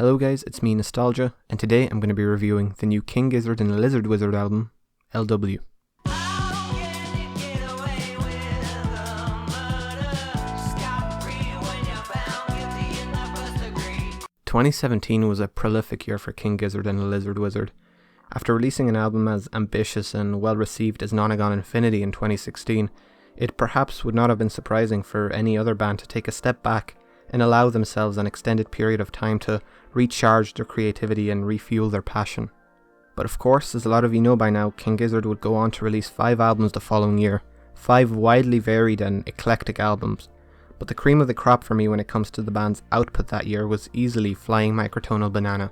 Hello guys, it's me Nostalgia, and today I'm going to be reviewing the new King Gizzard and Lizard Wizard album, L.W. 2017 was a prolific year for King Gizzard and the Lizard Wizard. After releasing an album as ambitious and well received as Nonagon Infinity in 2016, it perhaps would not have been surprising for any other band to take a step back and allow themselves an extended period of time to recharge their creativity and refuel their passion. But of course, as a lot of you know by now, King Gizzard would go on to release 5 albums the following year, 5 widely varied and eclectic albums. But the cream of the crop for me when it comes to the band's output that year was easily Flying Microtonal Banana,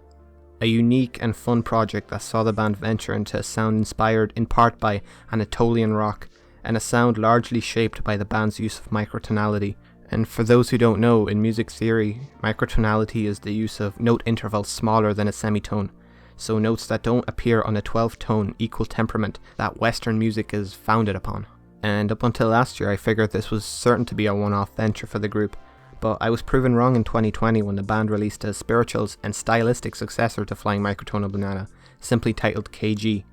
a unique and fun project that saw the band venture into a sound inspired in part by Anatolian rock, and a sound largely shaped by the band's use of microtonality. And for those who don't know, in music theory, microtonality is the use of note intervals smaller than a semitone, so notes that don't appear on a 12th tone equal temperament that Western music is founded upon. And up until last year I figured this was certain to be a one-off venture for the group, but I was proven wrong in 2020 when the band released a spiritual and stylistic successor to Flying Microtonal Banana, simply titled K.G.L.W.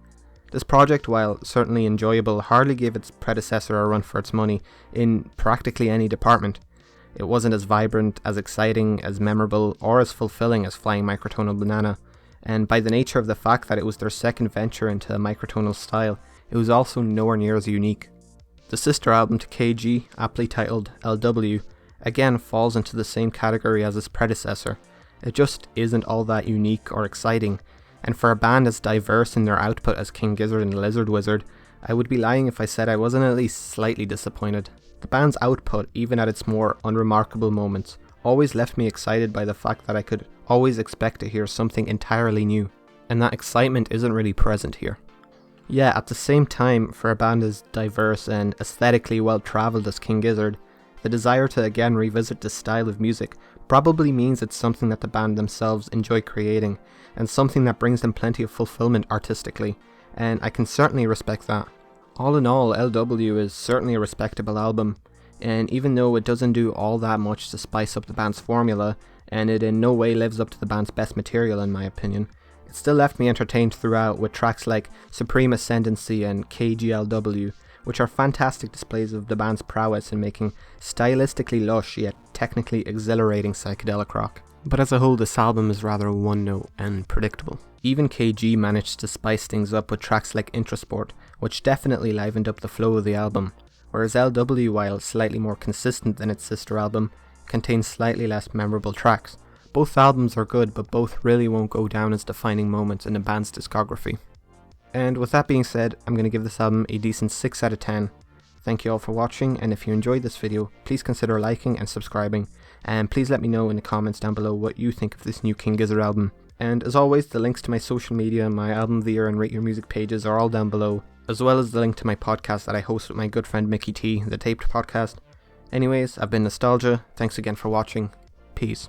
This project, while certainly enjoyable, hardly gave its predecessor a run for its money in practically any department. It wasn't as vibrant, as exciting, as memorable, or as fulfilling as Flying Microtonal Banana, and by the nature of the fact that it was their second venture into a microtonal style, it was also nowhere near as unique. The sister album to K.G., aptly titled L.W., again falls into the same category as its predecessor. It just isn't all that unique or exciting, and for a band as diverse in their output as King Gizzard and Lizard Wizard, I would be lying if I said I wasn't at least slightly disappointed. The band's output, even at its more unremarkable moments, always left me excited by the fact that I could always expect to hear something entirely new, and that excitement isn't really present here. Yeah, at the same time, for a band as diverse and aesthetically well travelled as King Gizzard, the desire to again revisit this style of music probably means it's something that the band themselves enjoy creating, and something that brings them plenty of fulfillment artistically, and I can certainly respect that. All in all, L.W. is certainly a respectable album, and even though it doesn't do all that much to spice up the band's formula, and it in no way lives up to the band's best material in my opinion, it still left me entertained throughout with tracks like Supreme Ascendancy and K.G.L.W, which are fantastic displays of the band's prowess in making stylistically lush yet technically exhilarating psychedelic rock. But as a whole, this album is rather one-note and predictable. Even K.G. managed to spice things up with tracks like Intrasport, which definitely livened up the flow of the album, whereas L.W., while slightly more consistent than its sister album, contains slightly less memorable tracks. Both albums are good, but both really won't go down as defining moments in a band's discography. And with that being said, I'm going to give this album a decent 6 out of 10. Thank you all for watching, and if you enjoyed this video, please consider liking and subscribing, and please let me know in the comments down below what you think of this new King Gizzard album. And as always, the links to my social media, my album of the year and Rate Your Music pages are all down below, as well as the link to my podcast that I host with my good friend Mickey T, the Taped Podcast. Anyways, I've been Nostalgia, thanks again for watching, peace.